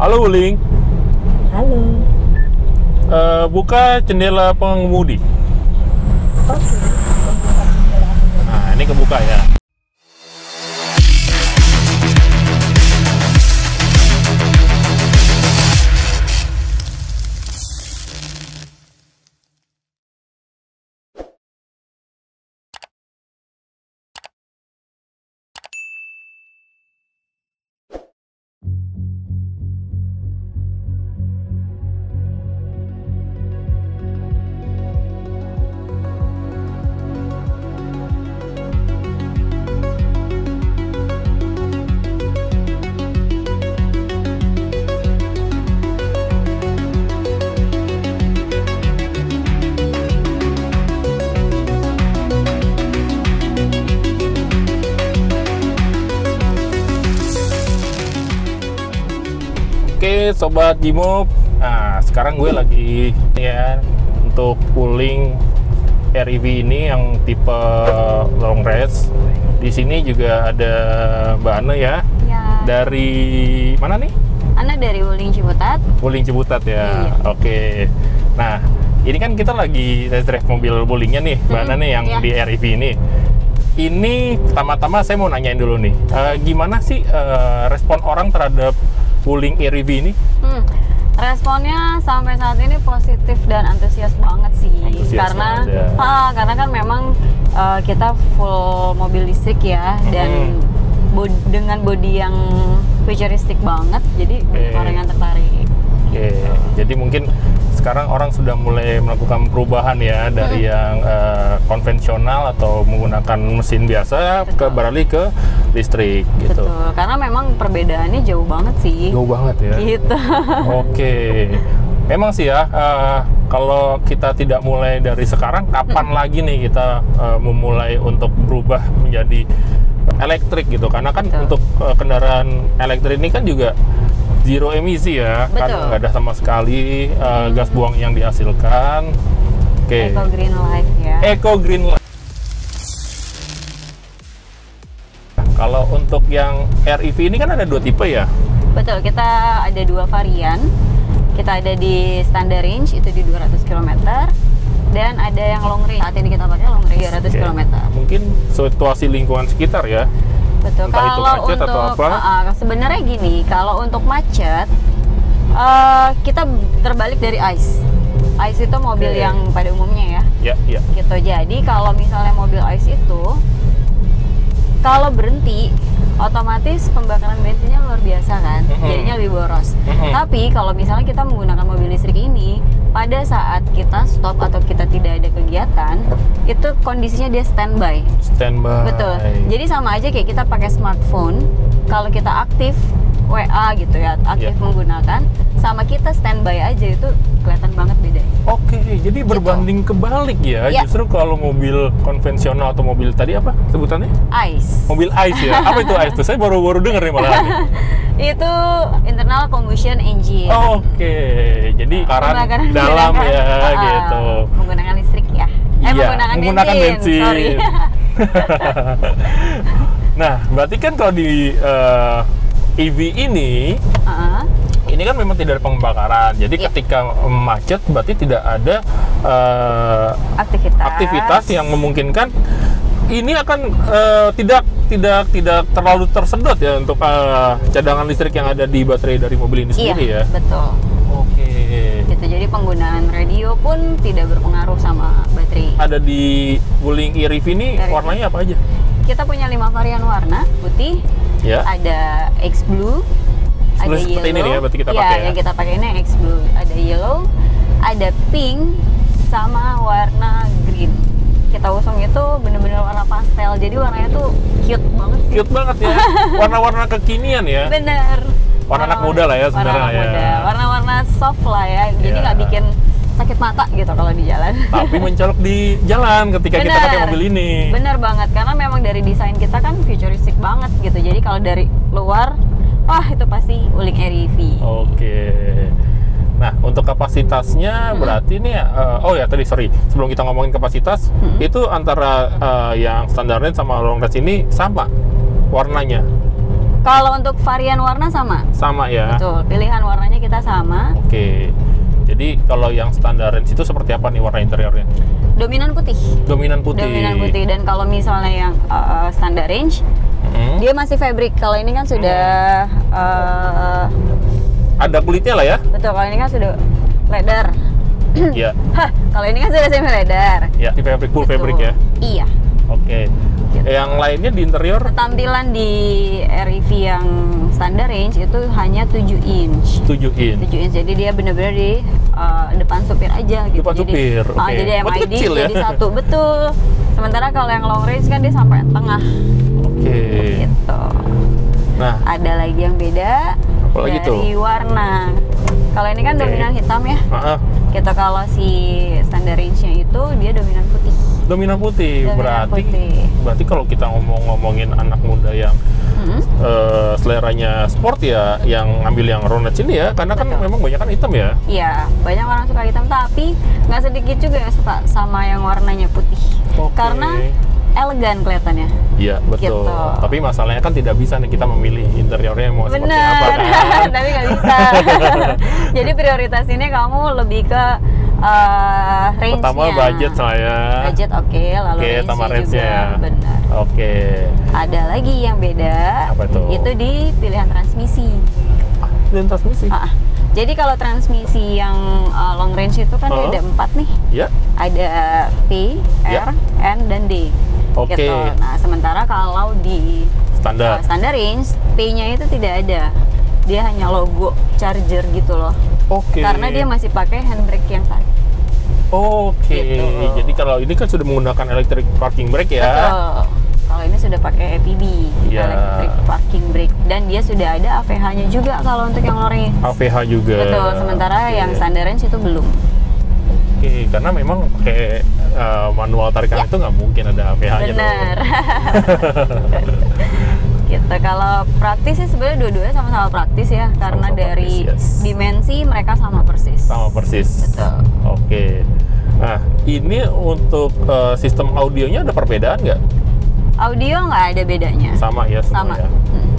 Halo Wuling. Halo. Buka jendela pengemudi. Oke. Nah, ini kebuka ya. Oke, Sobat Jimop. Nah, sekarang gue lagi ya untuk Wuling REV ini yang tipe long race. Di sini juga ada Mbak Ana ya. Ya. Dari mana nih? Ana dari Wuling Ciputat. Wuling Ciputat ya. Iya. Oke. Nah, ini kan kita lagi test drive mobil Wulingnya nih, Mbak Ana nih yang Iya. di REV ini. Ini pertama-tama saya mau nanyain dulu nih, gimana sih respon orang terhadap Wuling REV ini? Responnya sampai saat ini positif dan antusias banget sih. Antusias karena banget, karena kan memang kita full mobil listrik ya, dan dengan bodi yang futuristik banget, jadi banyak orang yang tertarik. Oke, jadi mungkin sekarang orang sudah mulai melakukan perubahan ya dari yang konvensional atau menggunakan mesin biasa beralih ke listrik gitu. Betul, karena memang perbedaannya jauh banget sih. Jauh banget ya. Gitu. Oke, memang sih ya, kalau kita tidak mulai dari sekarang, kapan lagi nih kita memulai untuk berubah menjadi elektrik gitu? Karena kan untuk kendaraan elektrik ini kan juga zero emisi ya, kan nggak ada sama sekali gas buang yang dihasilkan. Oke. Eco Green Life ya. Eco Green Life. Kalau untuk yang REV ini kan ada dua tipe ya? Betul, kita ada dua varian. Kita ada di standard range itu di 200 km, dan ada yang long range. Saat ini kita pakai long range 200 km. Mungkin situasi lingkungan sekitar ya. Betul. Entah itu macet untuk, atau apa? Sebenarnya gini, kalau untuk macet kita terbalik dari ICE. ICE itu mobil yang pada umumnya ya. Ya. Gitu. Jadi kalau misalnya mobil ICE itu kalau berhenti, otomatis pembakaran bensinnya luar biasa kan, jadinya lebih boros. Tapi kalau misalnya kita menggunakan mobil listrik ini, pada saat kita stop atau kita tidak ada kegiatan, itu kondisinya dia standby. Standby. Betul. Jadi sama aja kayak kita pakai smartphone, kalau kita aktif WA gitu ya, aktif menggunakan, sama kita standby aja, itu kelihatan banget beda. Oke, jadi berbanding kebalik ya. Justru kalau mobil konvensional atau mobil tadi apa sebutannya? ICE. Mobil ICE ya. Apa itu ICE tuh? Saya baru denger nih malah. Itu internal combustion engine. Oke, jadi dalam ya gitu. Menggunakan listrik ya. Menggunakan bensin. Sorry. Nah, berarti kan kalau di EV ini kan memang tidak ada pembakaran. Jadi ketika macet berarti tidak ada aktivitas yang memungkinkan ini akan tidak terlalu tersedot ya untuk cadangan listrik yang ada di baterai dari mobil ini sendiri ya. Betul. Oke. Gitu, jadi penggunaan radio pun tidak berpengaruh sama baterai. Ada di Wuling REV ini warnanya apa aja? Kita punya 5 varian warna, putih, ada X Blue, ada yellow. Ini ya, berarti kita pakai ya. Yang kita pakai ini X Blue, ada yellow, ada pink, sama warna green. Kita usung itu bener-bener warna pastel, jadi warnanya tuh cute banget sih. Cute banget ya, warna-warna kekinian ya. Bener. Warna anak muda lah ya sebenarnya ya. Warna-warna soft lah ya, jadi nggak bikin sakit mata gitu kalau di jalan. Tapi mencolok di jalan ketika kita pakai mobil ini. Bener banget, karena memang dari desain kita kan futuristik banget gitu. Jadi kalau dari luar, wah itu pasti Wuling REV. Oke. Nah, untuk kapasitasnya berarti ini tadi sebelum kita ngomongin kapasitas, itu antara yang standar range sama long range ini sama warnanya. Kalau untuk varian warna sama? Sama ya. Betul, pilihan warna Alhamdulillah sama. Oke. Jadi kalau yang standar range itu seperti apa nih warna interiornya? Dominan putih. Dominan putih. Dominan putih. Dan kalau misalnya yang standar range, dia masih fabric. Kalau ini kan sudah ada kulitnya lah ya? betul. Kalau ini kan sudah leather. Iya. Kalau ini kan sudah semi leather. Ya, di fabric, full fabric ya? Iya. Oke. Gitu. Yang lainnya di interior? Tampilan di REV yang standar range itu hanya 7 inch. 7 inch. 7 inch. Jadi dia benar-benar di depan supir aja gitu. Depan supir, oke. Jadi Berarti MID kecil ya? jadi satu, betul. Sementara kalau yang long range kan dia sampai tengah. Oke. Gitu. Nah, Ada lagi yang beda apalagi dari warna. Kalau ini kan Oke. dominan hitam ya. Gitu, kalau si standar range-nya itu dia dominan putih. dominan putih. Dominan berarti putih. berarti kalau kita ngomongin anak muda yang seleranya sport ya, yang ngambil yang Ronage ini ya, karena kan Betul. memang banyak kan hitam ya. Iya, banyak orang suka hitam, tapi nggak sedikit juga yang suka sama yang warnanya putih. Oke. Karena elegan kelihatannya. Iya, betul. Gitu. Tapi masalahnya kan tidak bisa nih kita memilih interiornya mau seperti apa Bener, kan. tapi nggak bisa. Jadi prioritas ini kamu lebih ke range-nya. Pertama budget saya. Budget oke, lalu Oke, range-nya sama juga. range-nya ya. Benar. Oke. Ada lagi yang beda. Apa tuh? Itu di pilihan transmisi. Dan transmisi. Jadi kalau transmisi yang long range itu kan dia ada 4 nih. Ya. Ada P, Ya. R, N, dan D. Oke. Gitu. Nah, sementara kalau di Standar. standar range, P-nya itu tidak ada. Dia hanya logo charger gitu loh. Oke. Karena dia masih pakai handbrake yang tadi. Oke. Gitu. Jadi kalau ini kan sudah menggunakan electric parking brake ya. Betul. Kalau ini sudah pakai EPB, Iya. electric parking brake, dan dia sudah ada AVH-nya juga kalau untuk yang long range. AVH juga. Betul. Sementara Oke. yang standar range itu belum. Oke, karena memang kayak manual tarikan itu nggak mungkin ada AVH-nya. Bener. Gitu. Kalau praktis sih sebenarnya dua-duanya sama-sama praktis ya, karena Sama-sama dari praktis, yes. dimensi mereka sama persis. Sama persis. Betul. Oke. Nah, ini untuk sistem audionya ada perbedaan nggak? Audio nggak ada bedanya. Sama ya semua Sama. ya.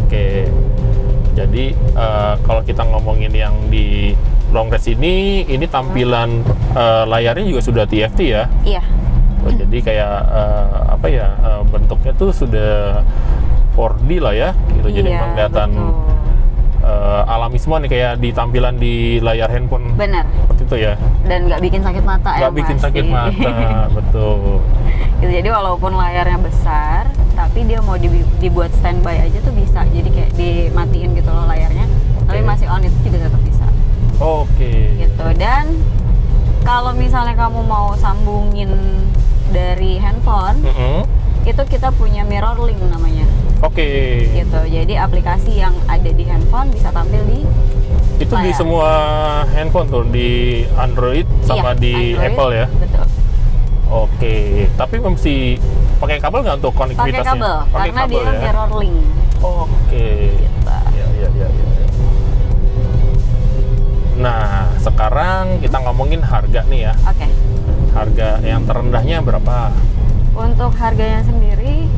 Oke. Jadi kalau kita ngomongin yang di long range ini tampilan layarnya juga sudah TFT ya. Iya. Oh, jadi kayak bentuknya tuh sudah 4D lah ya, gitu. Jadi Iya, memang kelihatan betul. alami semua nih kayak di tampilan di layar handphone Benar. seperti itu ya. Dan nggak bikin sakit mata ya. Nggak bikin sakit mata, betul. Gitu, jadi walaupun layarnya besar, tapi dia mau dibuat standby aja tuh bisa. Jadi kayak dimatiin gitu loh layarnya, tapi masih on itu juga tetap bisa. Oke. Gitu. Dan kalau misalnya kamu mau sambungin dari handphone, itu kita punya mirror link namanya. Oke. Gitu. Jadi aplikasi yang ada di handphone bisa tampil di Itu di layar. semua handphone tuh, di Android sama Iya, di Android, Apple ya. Betul. Oke. Tapi mesti pakai kabel nggak untuk Pakai konektivitasnya? kabel, Pakai karena kabel dia ya. mirror link. Oke. Gitu. Ya. Nah, sekarang kita ngomongin harga nih ya. Oke. Harga yang terendahnya berapa? Untuk harganya sendiri,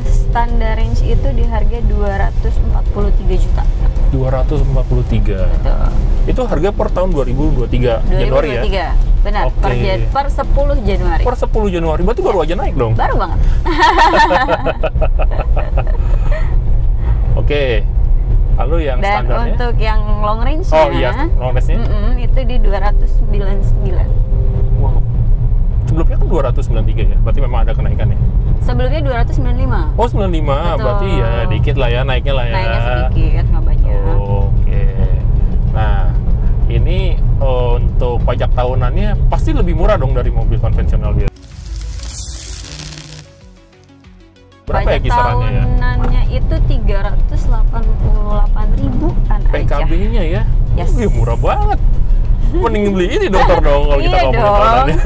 standar range itu di harga 243 juta. 243. Betul. Itu harga per tahun 2023 Januari ya? 2023. Benar, Oke. per 10 Januari. Per 10 Januari, berarti baru aja naik dong? Baru banget. Oke. Lalu yang Dan standarnya? untuk yang long range-nya, Oh iya, long range-nya? itu di 299. Wow. Sebelumnya kan 293 ya? Berarti memang ada kenaikan ya? Sebelumnya 295. Oh 95, Betul. berarti ya dikit lah ya, naiknya lah ya. Naiknya sedikit, nggak banyak. Oke. Nah, ini untuk pajak tahunannya pasti lebih murah dong dari mobil konvensional biasa. Berapa ya Pajak kisarannya ya? tahunannya itu 388.000-an aja. PKB-nya ya? Yes. Wih, murah banget. Mending beli ini dokter dong kalau kita Iya ngomongin dong. tahunannya.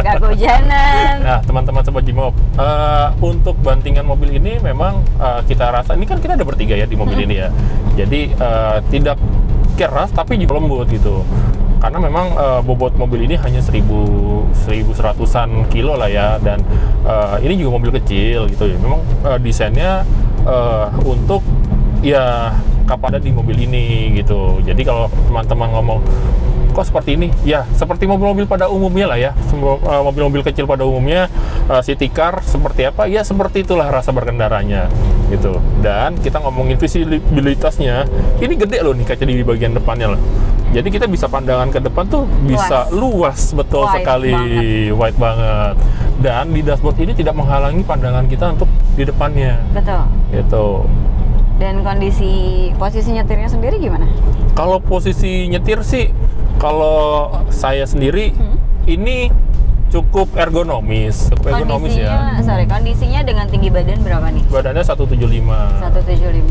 Gak gojanan. Nah, teman-teman sobat Jimob, untuk bantingan mobil ini memang kita rasa, ini kan kita ada bertiga ya di mobil ini ya. Jadi tidak keras tapi juga lembut gitu. Karena memang bobot mobil ini hanya 1100-an kilo lah ya, dan ini juga mobil kecil gitu ya. Memang desainnya untuk ya kapan ada di mobil ini gitu. Jadi kalau teman-teman ngomong kok seperti ini, ya seperti mobil-mobil pada umumnya lah ya, mobil-mobil kecil pada umumnya, city car seperti apa, ya seperti itulah rasa berkendaranya gitu. Dan kita ngomongin visibilitasnya, ini gede loh nih kaca di bagian depannya loh. Jadi kita bisa pandangan ke depan tuh bisa luas betul Wide sekali, banget. wide banget. Dan di dashboard ini tidak menghalangi pandangan kita untuk di depannya. Betul. Gitu. Dan posisi nyetirnya sendiri gimana? Kalau posisi nyetir sih, kalau saya sendiri ini cukup ergonomis, ya. Kondisinya dengan tinggi badan berapa nih? Badannya 175. 175.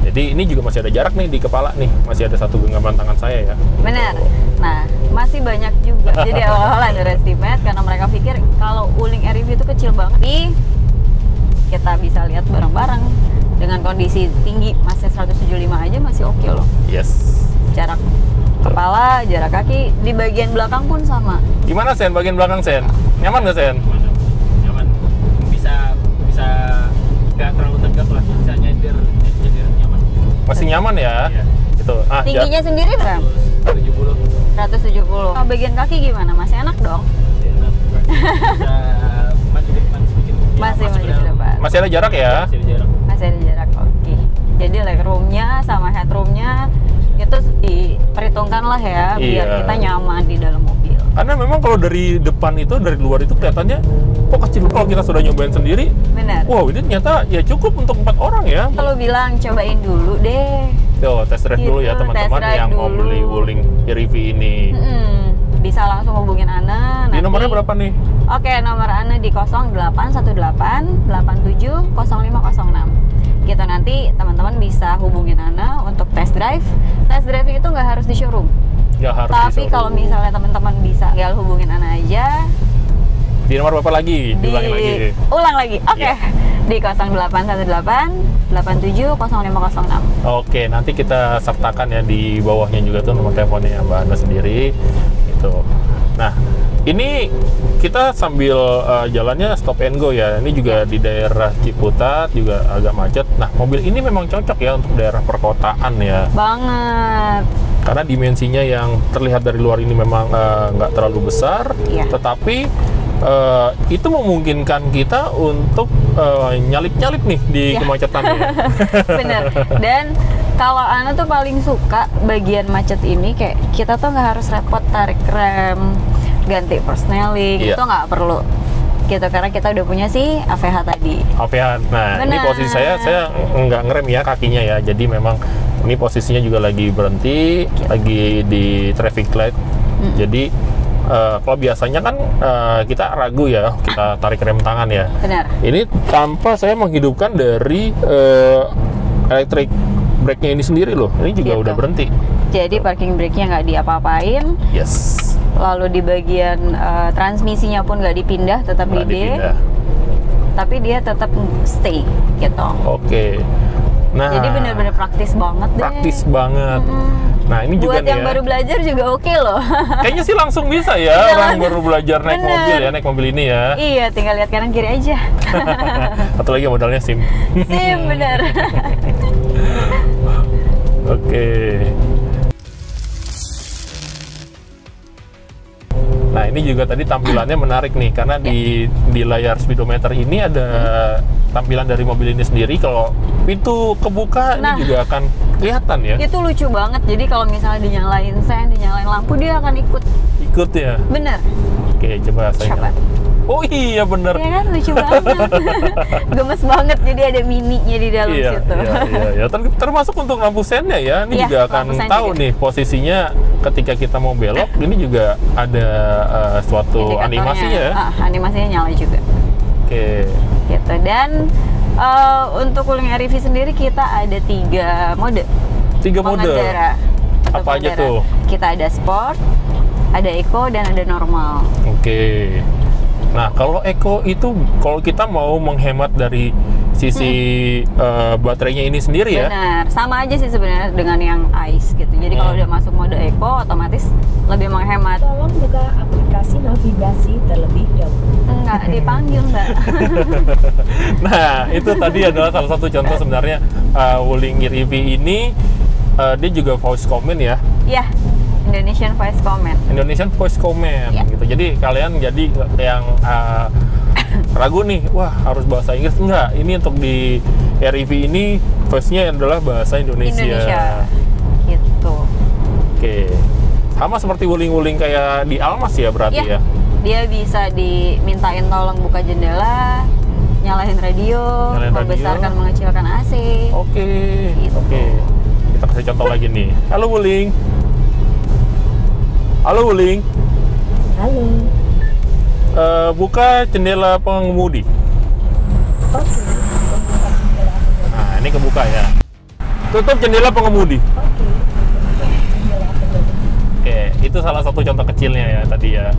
Jadi ini juga masih ada jarak nih di kepala nih, masih ada 1 genggaman tangan saya ya. Benar. Nah, masih banyak juga. Jadi awal-awal underestimate karena mereka pikir kalau Wuling REV itu kecil banget. Kita bisa lihat bareng-bareng dengan kondisi tinggi masih 175 aja masih oke loh. Yes. Jarak kepala, jarak kaki di bagian belakang pun sama. Gimana Sen? Bagian belakang Sen? Nyaman nggak Sen? Nyaman. Bisa nggak terlalu tegak lah. Bisa nyender nyaman. Masih nyaman ya? Iya. Gitu. Tingginya sendiri berapa? 170. 170. Oh, bagian kaki gimana? Masih enak dong? Masih enak. Bisa maju ke depan sedikit. Masih maju ke depan. Masih ada jarak ya? Masih ada jarak. Masih ada jarak, oke. Jadi legroomnya sama headroomnya itu diperhitungkan lah ya, biar Iya. kita nyaman di dalam mobil. Karena memang kalau dari depan itu, dari luar itu kelihatannya kok kecil. Kalau kita sudah nyobain sendiri, Benar. wow ini ternyata ya cukup untuk 4 orang ya. Kalau bilang cobain dulu deh. Tuh, test drive dulu ya Gitu, teman-teman test drive yang mau dulu. beli Wuling REV ini. Bisa langsung hubungin Ana. Di nanti- nomornya berapa nih? Oke, nomor Ana di 0818 87 0506. Gitu, nanti teman-teman bisa hubungin Ana untuk test drive. Test drive itu nggak harus di showroom. Ya harus Tapi di kalau showroom. misalnya teman-teman bisa, tinggal hubungin Ana aja. Di nomor berapa lagi? Diulangin lagi. Ulang lagi. Oke. Iya. Di 0818 87 0506. Oke, nanti kita sertakan ya di bawahnya juga tuh nomor teleponnya Mbak Ana sendiri. Gitu. Nah, ini kita sambil jalannya stop and go ya. Ini juga di daerah Ciputat juga agak macet. Nah, mobil ini memang cocok ya untuk daerah perkotaan ya. Banget. Karena dimensinya yang terlihat dari luar ini memang nggak terlalu besar, Iya. tetapi itu memungkinkan kita untuk nyalip-nyalip nih di Iya. kemacetan ya. Bener. Dan kalau Ana tuh paling suka bagian macet ini, kayak kita tuh nggak harus repot tarik rem, ganti persneling, Iya. itu nggak perlu gitu, karena kita udah punya si AVH tadi. Alfian. Nah, ini Benar. posisi saya nggak ngerem ya kakinya ya. Jadi memang ini posisinya juga lagi berhenti, lagi di traffic light. Jadi kalau biasanya kan kita ragu ya, kita tarik rem tangan ya. Benar. Ini tanpa saya menghidupkan dari electric brake-nya ini sendiri loh. Ini juga Gitu. udah berhenti. Jadi parking brake-nya nggak diapa-apain, Yes. lalu di bagian transmisinya pun nggak dipindah, tetap Nggak di D, dipindah. tapi dia tetap stay gitu. Oke. Nah, Jadi bener-bener praktis banget deh. praktis banget. Nah, ini juga Buat nih yang ya. baru belajar juga oke loh. Kayaknya sih langsung bisa ya Iya, orang baru belajar naik bener. mobil ya, naik mobil ini ya. Iya, tinggal lihat kanan kiri aja. Atau lagi modalnya SIM. Sim, bener. Oke. Nah, ini juga tadi tampilannya menarik nih karena di layar speedometer ini ada tampilan dari mobil ini sendiri. Kalau pintu kebuka Nah. ini juga akan kelihatan ya. Itu lucu banget. Jadi kalau misalnya dinyalain sen, dinyalain lampu, dia akan ikut. Ikut ya. Bener. Oke, coba saya. Coba. Oh iya bener. Iya kan, lucu banget. Gemes banget. Jadi ada mininya di dalam situ. Iya. Termasuk untuk lampu sennya ya. Ini Iya, juga akan lampu sen tahu juga. nih posisinya ketika kita mau belok. Ini juga ada suatu Indikatornya. animasinya ya. Animasinya nyala juga. Oke. Gitu. Dan untuk Wuling REV sendiri kita ada 3 mode 3 mode. pengendara. Atau Apa aja pengendara. tuh? Kita ada sport, ada eco, dan ada normal. Oke. Nah, kalau eco itu kalau kita mau menghemat dari sisi baterainya ini sendiri ya. Benar, sama aja sih sebenarnya dengan yang ICE gitu. Jadi kalau udah masuk mode Eco, otomatis lebih menghemat. Tolong buka aplikasi navigasi terlebih dahulu. Enggak dipanggil Mbak. Nah, itu tadi adalah salah satu contoh sebenarnya Wuling EV ini dia juga voice command ya. Iya, Indonesian Voice Command. Indonesian Voice Command Ya. gitu. Jadi kalian jadi yang ragu nih, wah harus bahasa Inggris enggak? Ini untuk di REV ini voice-nya adalah bahasa Indonesia. Gitu. Oke. Sama seperti wuling-wuling kayak di Almas ya berarti Iya. ya. Dia bisa dimintain tolong buka jendela, nyalain radio, Nyalain radio. membesarkan mengecilkan AC. Oke. Gitu. Oke. Kita kasih contoh lagi nih. Halo Wuling. Halo Wuling. Halo. Buka jendela pengemudi. Oke. Nah, ini kebuka ya. Tutup jendela pengemudi. Oke, itu salah satu contoh kecilnya ya tadi ya.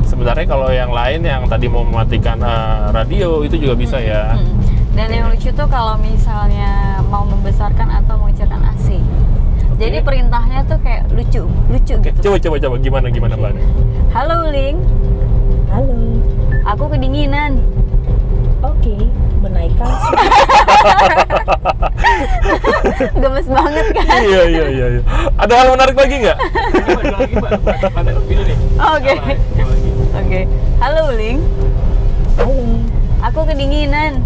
Sebenarnya kalau yang lain yang tadi mau mematikan radio itu juga bisa ya. Dan yang lucu tuh kalau misalnya mau membesarkan atau mengecilkan AC. Jadi perintahnya tuh kayak lucu Oke, gitu. coba gimana Mbak? Halo Ling, Halo. aku kedinginan. Oke, menaikkan suhu. Gemes banget kan? Iya. Ada hal menarik lagi nggak? Oke. Oke. Halo Ling, Halo. aku kedinginan.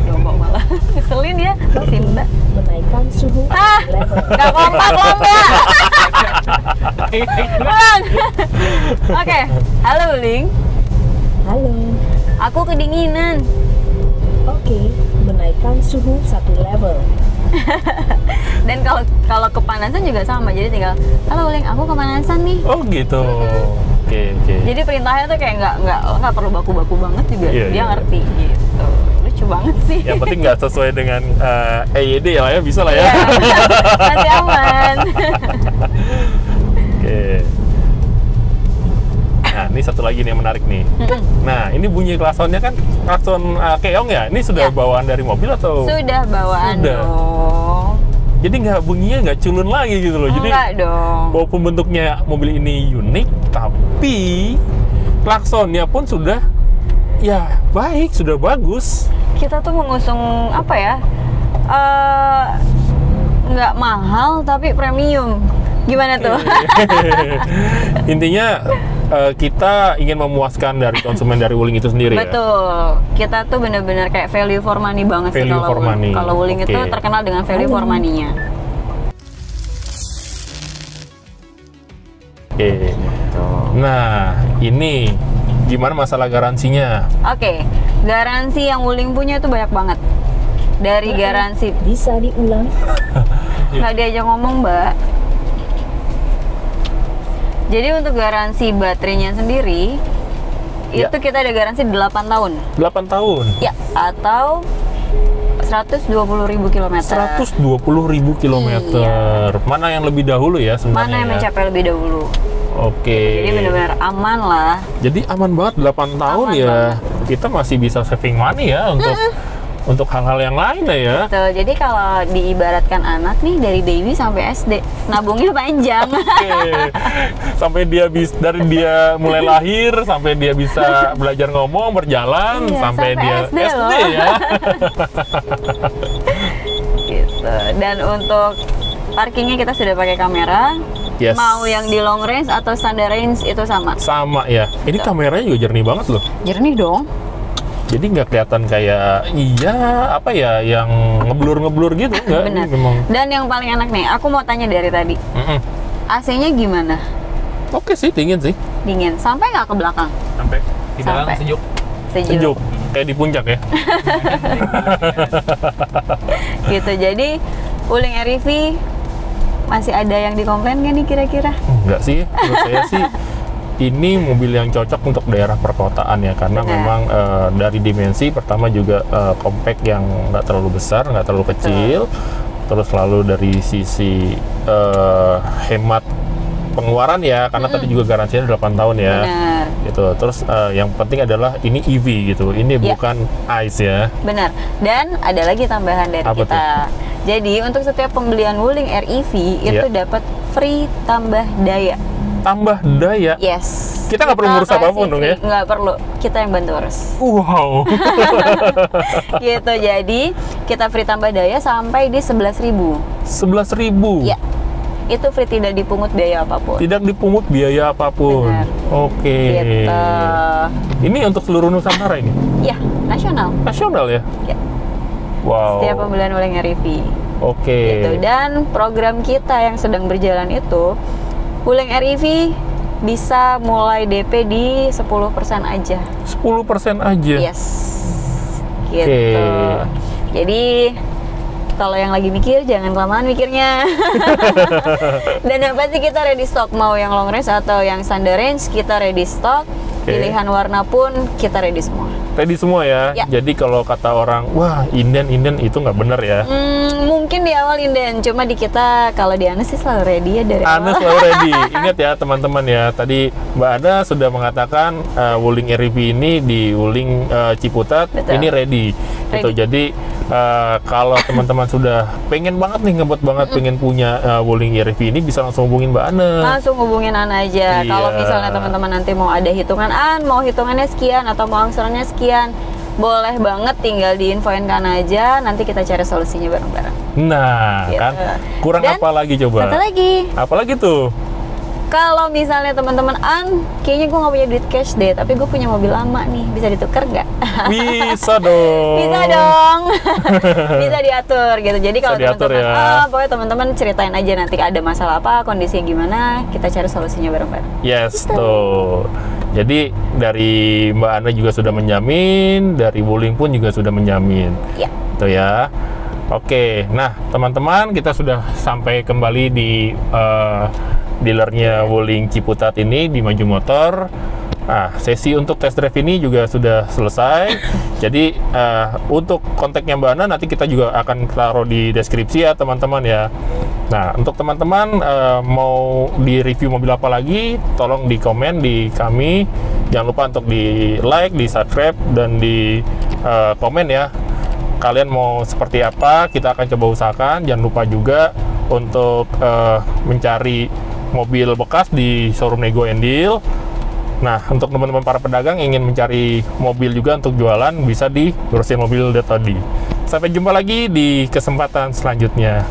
Lombok malah keselin ya, Sinda. Menaikkan suhu Ah, level. gak kompak lo Mbak. Ulang. Oke. Halo Ling, Halo. aku kedinginan. Oke, menaikkan suhu 1 level. Dan kalau kepanasan juga sama, jadi tinggal halo Ling, aku kepanasan nih. Oh gitu. Oke. Jadi perintahnya tuh kayak nggak perlu baku-baku banget juga, Iya, dia iya. ngerti gitu. Lucu banget sih. Yang penting nggak sesuai dengan EYD ya bisa lah ya. Iya, masih aman. Oke. Nah, ini satu lagi nih yang menarik nih. Nah, ini bunyi klaksonnya kan klakson keong ya? Ini sudah Ya. bawaan dari mobil atau? Sudah bawaan Sudah. dong. Jadi bunyinya nggak culun lagi gitu loh. Jadi Enggak dong. walaupun bentuknya mobil ini unik, tapi klaksonnya pun sudah ya baik, sudah bagus. Kita tuh mengusung apa ya? Nggak mahal tapi premium. Gimana tuh? Intinya kita ingin memuaskan dari konsumen dari Wuling itu sendiri ya. Betul. Kita tuh bener-bener kayak value for money banget sih Value for kalau money. Wuling. Kalau Wuling itu Oke. terkenal dengan value for money-nya. Oke. Nah, ini gimana masalah garansinya? Oke, garansi yang Wuling punya tuh banyak banget. Dari garansi Bisa diulang? nggak diajak ngomong Mbak. Jadi untuk garansi baterainya sendiri Ya. itu kita ada garansi 8 tahun. 8 tahun. Ya, atau 120.000 km. 120.000 kilometer. Mana yang lebih dahulu ya sebenarnya? Mana yang ya? mencapai lebih dahulu. Oke. Jadi benar-benar aman lah. Jadi aman banget 8 tahun Aman ya. banget. Kita masih bisa saving money ya untuk hal-hal yang lain lah ya. Betul. Jadi kalau diibaratkan anak nih dari baby sampai SD, nabungnya panjang. Oke. Sampai dari dia mulai lahir sampai dia bisa belajar ngomong, berjalan Iya, sampai sampai dia SD loh. ya. Gitu. Dan untuk parkingnya kita sudah pakai kamera. Yes. Mau yang di long range atau standard range itu sama. Sama ya. Ini Betul. kameranya juga jernih banget loh. Jernih dong. Jadi nggak kelihatan kayak apa ya yang ngeblur gitu nggak? Benar. Ini memang. Dan yang paling enak nih, aku mau tanya dari tadi. Mm-mm. AC-nya gimana? Oke sih, dingin sih. Dingin. Sampai nggak ke belakang? Sampai di belakang Sampai. sejuk. Sejuk. Kayak di puncak ya. Gitu. Jadi Wuling REV masih ada yang dikomplain nggak nih kira-kira? Enggak sih, menurut saya sih ini mobil yang cocok untuk daerah perkotaan ya, karena Benar. memang dari dimensi pertama juga compact yang nggak terlalu besar, nggak terlalu kecil, terus lalu dari sisi hemat pengeluaran ya, karena tadi juga garansinya 8 tahun ya. Benar. Benar. Gitu. Terus yang penting adalah ini EV gitu. Ini Ya. bukan ICE ya. Benar. Dan ada lagi tambahan dari Apa kita. Jadi untuk setiap pembelian Wuling REV itu Ya. dapat free tambah daya. Tambah daya. Yes. Kita nggak perlu ngurus kasih apapun dong ya? free. Nggak perlu. Kita yang bantu urus. Wow. Gitu. Jadi kita free tambah daya sampai di 11.000. 11.000. Ya. Itu free, tidak dipungut biaya apapun. Tidak dipungut biaya apapun. Benar. Oke. Gitu. Ini untuk seluruh Nusantara ini. Ya, nasional. Nasional ya? Ya. Wow. Setiap pembelian Wuling REV. Oke. Gitu. Dan program kita yang sedang berjalan itu, Wuling REV bisa mulai DP di 10% aja. 10% aja. Yes. Gitu. Oke. Jadi kalau yang lagi mikir jangan kelamaan mikirnya. Dan yang pasti kita ready stock, mau yang long range atau yang standard range kita ready stock. Oke. Pilihan warna pun kita ready semua. Ready semua ya? Ya. Jadi kalau kata orang, wah inden itu nggak bener ya? Mungkin di awal inden, cuma di kita kalau di Anes sih selalu ready ya dari Anda awal. selalu ready. Ingat ya teman-teman ya, tadi Mbak Ana sudah mengatakan Wuling REV ini di Wuling Ciputat Betul. ini ready. Gitu. Jadi kalau teman-teman sudah pengen banget nih, ngebet banget pengen punya Wuling REV ini, bisa langsung hubungin Mbak Ana. Langsung hubungin Ana aja. Iya. Kalau misalnya teman-teman nanti mau ada hitungan mau hitungannya sekian atau mau angsurannya sekian, boleh banget tinggal diinfoin ke Ana aja, nanti kita cari solusinya bareng-bareng. Nah, Gitu. kan kurang Dan apa lagi coba? Satu lagi, Apa lagi tuh? kalau misalnya teman-teman kayaknya gue nggak punya duit cash deh, tapi gue punya mobil lama nih, bisa ditukar nggak? Bisa dong. Bisa dong. Bisa diatur gitu. Jadi kalau Bisa diatur teman-teman ya. pokoknya teman-teman ceritain aja nanti ada masalah apa, kondisinya gimana, kita cari solusinya bareng-bareng. Yes, Gitu. tuh. Jadi dari Mbak Ana juga sudah menjamin, dari Wuling pun juga sudah menjamin. Ya. Itu ya. Oke, nah teman-teman kita sudah sampai kembali di dealernya Wuling Ciputat ini di Maju Motor. Nah, sesi untuk test drive ini juga sudah selesai. Jadi untuk kontaknya Mbak Ana nanti kita juga akan taruh di deskripsi ya teman-teman ya. Nah, untuk teman-teman mau di review mobil apa lagi, tolong di komen di kami. Jangan lupa untuk di like, di subscribe, dan di komen ya. Kalian mau seperti apa, kita akan coba usahakan. Jangan lupa juga untuk mencari mobil bekas di showroom Nego and Deal. Nah, untuk teman-teman para pedagang ingin mencari mobil juga untuk jualan, bisa di Grosinmobil.id. Sampai jumpa lagi di kesempatan selanjutnya.